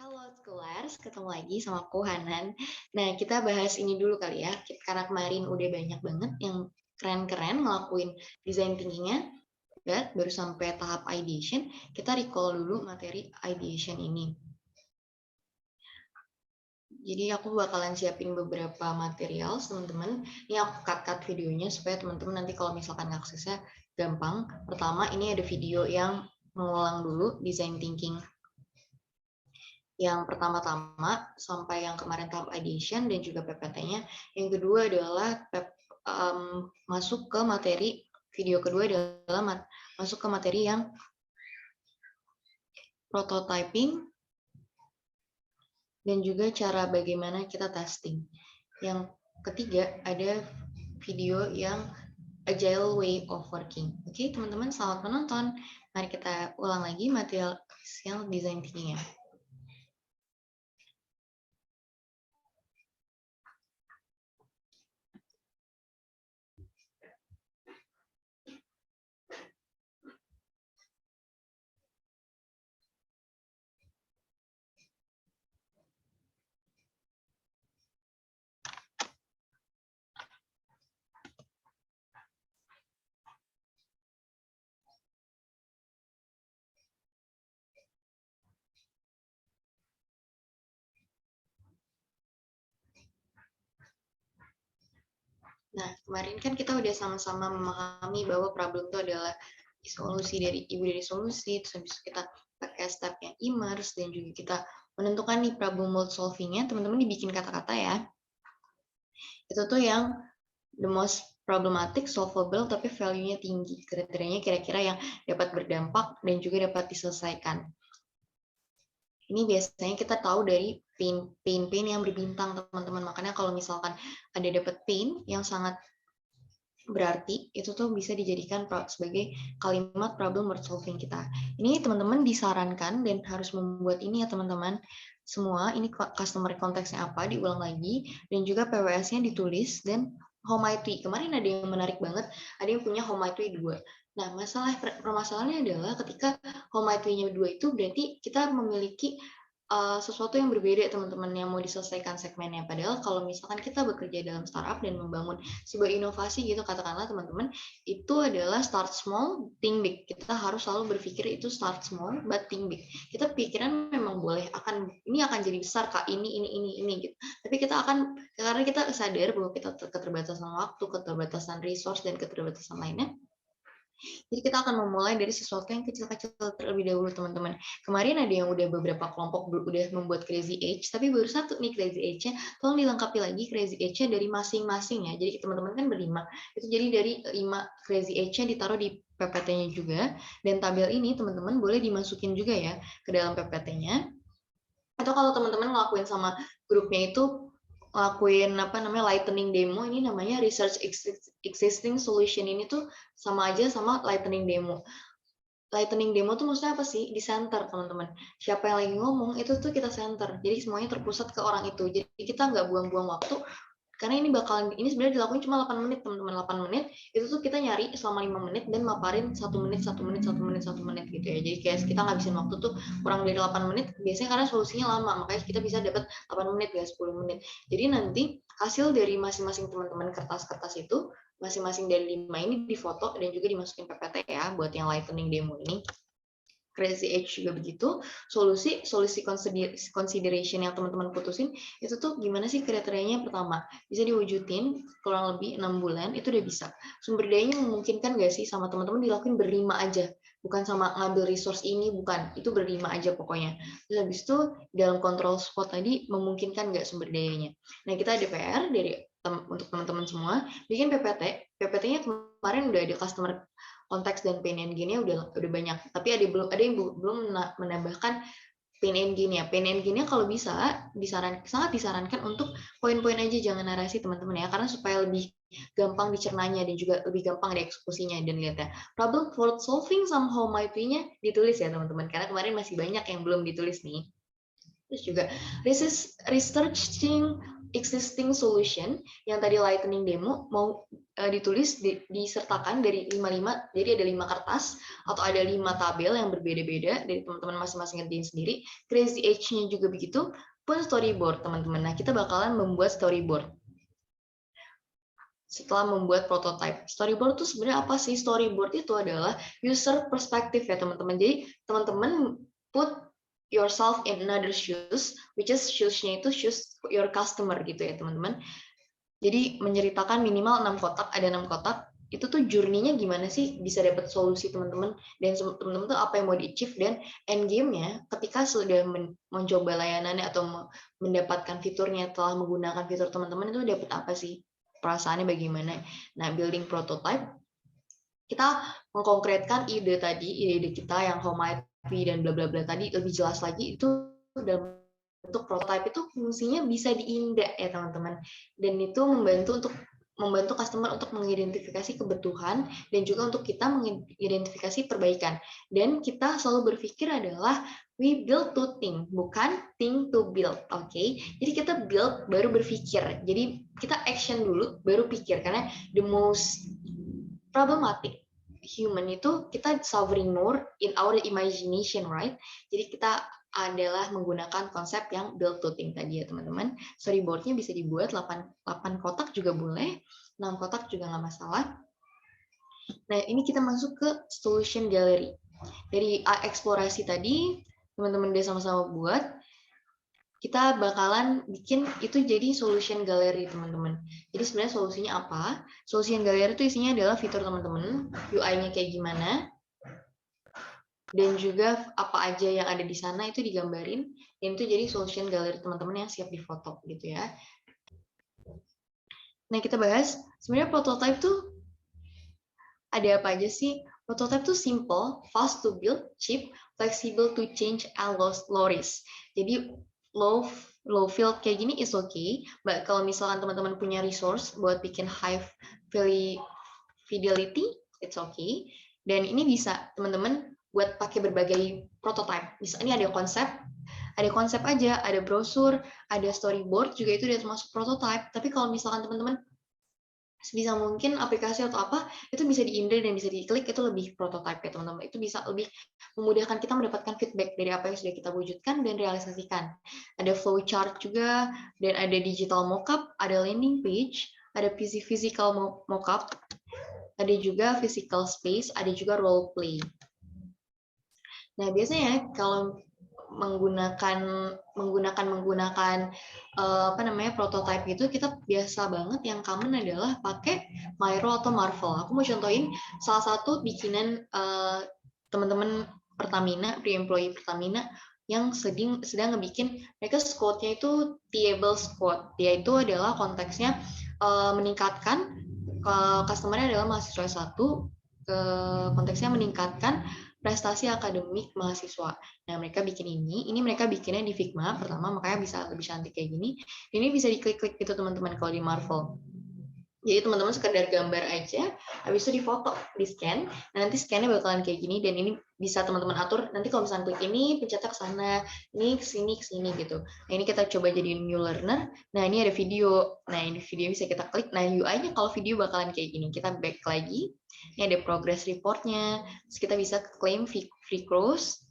Halo Scholars, ketemu lagi sama aku Hanan. Nah, kita bahas ini dulu kali ya, karena kemarin udah banyak banget yang keren-keren ngelakuin design thinking-nya, baru sampai tahap ideation, kita recall dulu materi ideation ini. Jadi aku bakalan siapin beberapa material, teman-teman. Ini aku cut-cut videonya supaya teman-teman nanti kalau misalkan aksesnya gampang. Pertama, ini ada video yang mengulang dulu design thinking yang pertama-tama sampai yang kemarin tahap ideation dan juga PPT-nya. Yang kedua adalah masuk ke materi, video kedua adalah masuk ke materi yang prototyping dan juga cara bagaimana kita testing. Yang ketiga ada video yang agile way of working. Oke, teman-teman selamat menonton. Mari kita ulang lagi material yang design thinking-nya. Nah, kemarin kan kita udah sama-sama memahami bahwa problem itu adalah solusi dari ibu dari solusi, terus habis kita pakai stepnya immerse, dan juga kita menentukan nih problem solving-nya, teman-teman dibikin kata-kata ya. Itu tuh yang the most problematic, solvable, tapi value-nya tinggi. Kriterianya kira-kira yang dapat berdampak dan juga dapat diselesaikan. Ini biasanya kita tahu dari pain yang berbintang, teman-teman. Makanya kalau misalkan ada dapat pain yang sangat berarti, itu tuh bisa dijadikan sebagai kalimat problem solving kita. Ini teman-teman disarankan dan harus membuat ini ya teman-teman. Semua ini customer konteksnya apa, diulang lagi, dan juga PWS-nya ditulis, dan how might we. Kemarin ada yang menarik banget, ada yang punya how might we 2. Nah, permasalahannya adalah ketika how might we-nya 2 itu berarti kita memiliki sesuatu yang berbeda teman-teman yang mau diselesaikan segmennya. Padahal kalau misalkan kita bekerja dalam startup dan membangun sebuah inovasi gitu, katakanlah teman-teman, itu adalah start small, think big. Kita harus selalu berpikir itu start small but think big. Kita pikiran memang boleh ini akan jadi besar Kak, ini gitu. Tapi kita akan, karena kita sadar bahwa kita keterbatasan waktu, keterbatasan resource, dan keterbatasan lainnya. Jadi kita akan memulai dari sesuatu yang kecil-kecil terlebih dahulu, teman-teman. Kemarin ada yang udah beberapa kelompok udah membuat crazy age, tapi baru satu nih crazy age-nya. Tolong dilengkapi lagi crazy age-nya dari masing-masing ya. Jadi teman-teman kan berlima. Itu jadi dari 5 crazy age-nya ditaruh di PPT-nya juga. Dan tabel ini teman-teman boleh dimasukin juga ya ke dalam PPT-nya. Atau kalau teman-teman ngelakuin sama grupnya itu, lakuin lightning demo, ini namanya research existing solution. Ini tuh sama aja sama lightning demo. Lightning demo tuh maksudnya apa sih? Di center, teman-teman. Siapa yang lagi ngomong itu tuh kita center. Jadi semuanya terpusat ke orang itu. Jadi kita nggak buang-buang waktu, karena ini sebenarnya dilakuin cuma 8 menit, teman-teman. 8 menit itu tuh kita nyari selama 5 menit dan maparin 1 menit gitu ya. Jadi kayak kita ngabisin waktu tuh kurang dari 8 menit biasanya, karena solusinya lama, makanya kita bisa dapat 8 menit ya, 10 menit. Jadi nanti hasil dari masing-masing teman-teman kertas-kertas itu, masing-masing dari 5 ini difoto dan juga dimasukin PPT ya buat yang lightning demo ini. Crazy Age juga begitu. Solusi consideration yang teman-teman putusin itu tuh gimana sih kriterianya? Pertama, bisa diwujudin kurang lebih 6 bulan, itu udah bisa. Sumber dayanya memungkinkan nggak sih? Sama teman-teman dilakuin berlima aja, bukan sama ngambil resource ini, bukan, itu berlima aja pokoknya. Terus habis itu dalam control spot tadi memungkinkan nggak sumber dayanya. Nah, kita ada PR dari untuk teman-teman semua, bikin PPT. PPT-nya kemarin udah ada customer konteks dan pain engine-nya udah banyak, tapi ada yang belum menambahkan pain engine-nya. Pain engine-nya kalau bisa sangat disarankan untuk poin-poin aja, jangan narasi teman-teman ya, karena supaya lebih gampang dicernanya dan juga lebih gampang dieksekusinya. Dan lihat ya, problem solving sama how might we-nya ditulis ya teman-teman, karena kemarin masih banyak yang belum ditulis nih. Terus juga researching existing solution yang tadi lightning demo mau ditulis disertakan dari 5 jadi ada 5 kertas atau ada 5 tabel yang berbeda-beda dari teman-teman masing-masing ngerjain sendiri. Crazy Edge-nya juga begitu, pun storyboard teman-teman. Nah, kita bakalan membuat storyboard setelah membuat prototype. Storyboard itu sebenarnya apa sih? Storyboard itu adalah user perspective ya teman-teman. Jadi teman-teman put yourself in another shoes, which is shoes-nya itu shoes your customer gitu ya teman-teman. Jadi menceritakan minimal 6 kotak, ada 6 kotak, itu tuh journey-nya gimana sih bisa dapat solusi teman-teman, dan teman-teman tuh apa yang mau di-achieve, dan end game-nya ketika sudah mencoba layanannya atau mendapatkan fiturnya, telah menggunakan fitur teman-teman itu dapat apa sih, perasaannya bagaimana. Nah, building prototype, kita mengkonkretkan ide kita yang home IP dan bla bla bla tadi lebih jelas lagi, itu dalam bentuk prototype itu fungsinya bisa diindak ya teman-teman, dan itu membantu customer untuk mengidentifikasi kebutuhan dan juga untuk kita mengidentifikasi perbaikan. Dan kita selalu berpikir adalah we build to think, bukan think to build. Oke, jadi kita build baru berpikir, jadi kita action dulu baru pikir, karena the most problematic human itu kita sovereign more in our imagination, right? Jadi kita adalah menggunakan konsep yang build to think tadi ya teman-teman. Storyboard-nya bisa dibuat 8 kotak juga boleh, 6 kotak juga nggak masalah. Nah, ini kita masuk ke solution gallery. Dari eksplorasi tadi, teman-teman udah sama-sama buat, kita bakalan bikin itu jadi solution gallery teman-teman. Jadi sebenarnya solusinya apa? Solution gallery itu isinya adalah fitur teman-teman, UI-nya kayak gimana, dan juga apa aja yang ada di sana itu digambarin, dan itu jadi solution gallery teman-teman yang siap difoto gitu ya. Nah, kita bahas sebenarnya prototype tuh ada apa aja sih? Prototype tuh simple, fast to build, cheap, flexible to change, and low risk. Jadi low field kayak gini is okay, but kalau misalkan teman-teman punya resource buat bikin high fidelity, it's okay. Dan ini bisa teman-teman buat pakai berbagai prototype. Misalnya ini ada konsep aja, ada brosur, ada storyboard juga itu udah termasuk prototype. Tapi kalau misalkan teman-teman sebisa mungkin aplikasi atau apa itu bisa diinstal dan bisa diklik, itu lebih prototype ya teman-teman. Itu bisa lebih memudahkan kita mendapatkan feedback dari apa yang sudah kita wujudkan dan realisasikan. Ada flowchart juga, dan ada digital mockup, ada landing page, ada physical mockup, ada juga physical space, ada juga role play. Nah, biasanya kalau menggunakan prototype itu, kita biasa banget yang common adalah pakai Miro atau Marvel. Aku mau contohin salah satu bikinan teman-teman Pertamina, pre-employee Pertamina yang sedang ngebikin, mereka squad-nya itu Teachable Squad. Dia itu adalah konteksnya meningkatkan, customer-nya adalah mahasiswa satu, konteksnya meningkatkan prestasi akademik mahasiswa. Nah, mereka bikin ini mereka bikinnya di Figma pertama, makanya bisa lebih cantik kayak gini. Ini bisa diklik-klik gitu teman-teman kalau di Marvel. Jadi teman-teman sekedar gambar aja, habis itu difoto, di-scan, nah nanti scan-nya bakalan kayak gini, dan ini bisa teman-teman atur, nanti kalau misalnya klik ini, pencetnya ke sana, ini ke sini gitu. Nah, ini kita coba jadi new learner, nah ini ada video, nah ini video bisa kita klik, nah UI-nya kalau video bakalan kayak gini, kita back lagi, ini ada progress report-nya, terus kita bisa claim free course,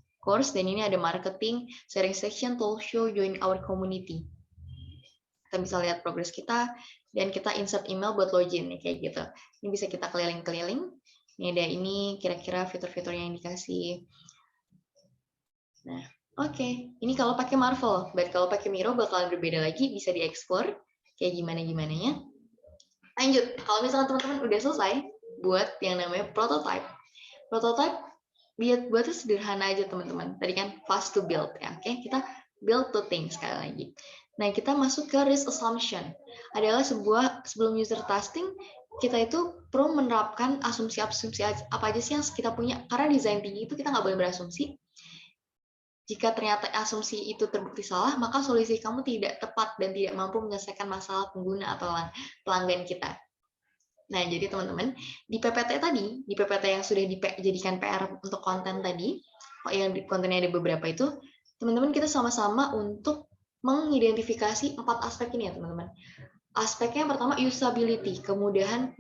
dan ini ada marketing, sharing section, talk show, join our community. Kita bisa lihat progress kita, dan kita insert email buat login nih kayak gitu. Ini bisa kita keliling-keliling. Ini ada ini kira-kira fitur-fitur yang dikasih. Nah, oke. Ini kalau pakai Marvel, but kalau pakai Miro bakalan berbeda lagi, bisa dieksplor kayak gimana-gimananya. Lanjut, kalau misalnya teman-teman udah selesai buat yang namanya prototype. Prototype buatnya sederhana aja teman-teman. Tadi kan fast to build ya. Oke, kita build to think sekali lagi. Nah, kita masuk ke risk assumption. Adalah sebelum user testing, kita itu perlu menerapkan asumsi-asumsi apa aja sih yang kita punya. Karena desain tinggi itu kita nggak boleh berasumsi. Jika ternyata asumsi itu terbukti salah, maka solusi kamu tidak tepat dan tidak mampu menyelesaikan masalah pengguna atau pelanggan kita. Nah, jadi teman-teman, di PPT yang sudah dijadikan PR untuk konten tadi, yang kontennya ada beberapa itu, teman-teman kita sama-sama untuk mengidentifikasi 4 aspek ini ya, teman-teman. Aspeknya yang pertama usability, kemudahan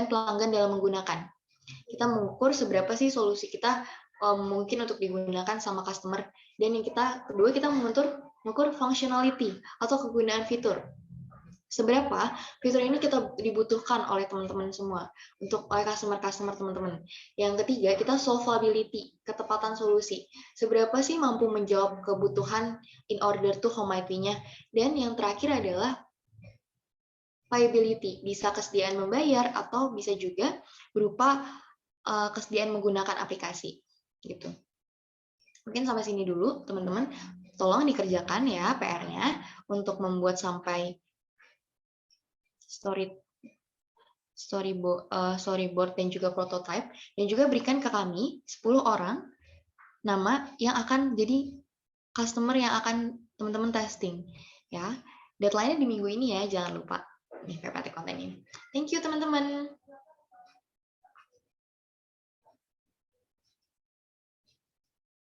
pelanggan dalam menggunakan. Kita mengukur seberapa sih solusi kita mungkin untuk digunakan sama customer. Dan yang kedua kita mengukur functionality atau kegunaan fitur. Seberapa fitur ini kita dibutuhkan oleh teman-teman semua, oleh customer teman-teman. Yang ketiga, kita solvability, ketepatan solusi. Seberapa sih mampu menjawab kebutuhan in order to home IP-nya. Dan yang terakhir adalah payability, bisa kesediaan membayar atau bisa juga berupa kesediaan menggunakan aplikasi. Gitu. Mungkin sampai sini dulu, teman-teman. Tolong dikerjakan ya PR-nya untuk membuat sampai storyboard dan juga prototype, dan juga berikan ke kami 10 orang nama yang akan jadi customer yang akan teman-teman testing ya. Deadline-nya di minggu ini ya, jangan lupa nih PPT konten ini. Thank you teman-teman.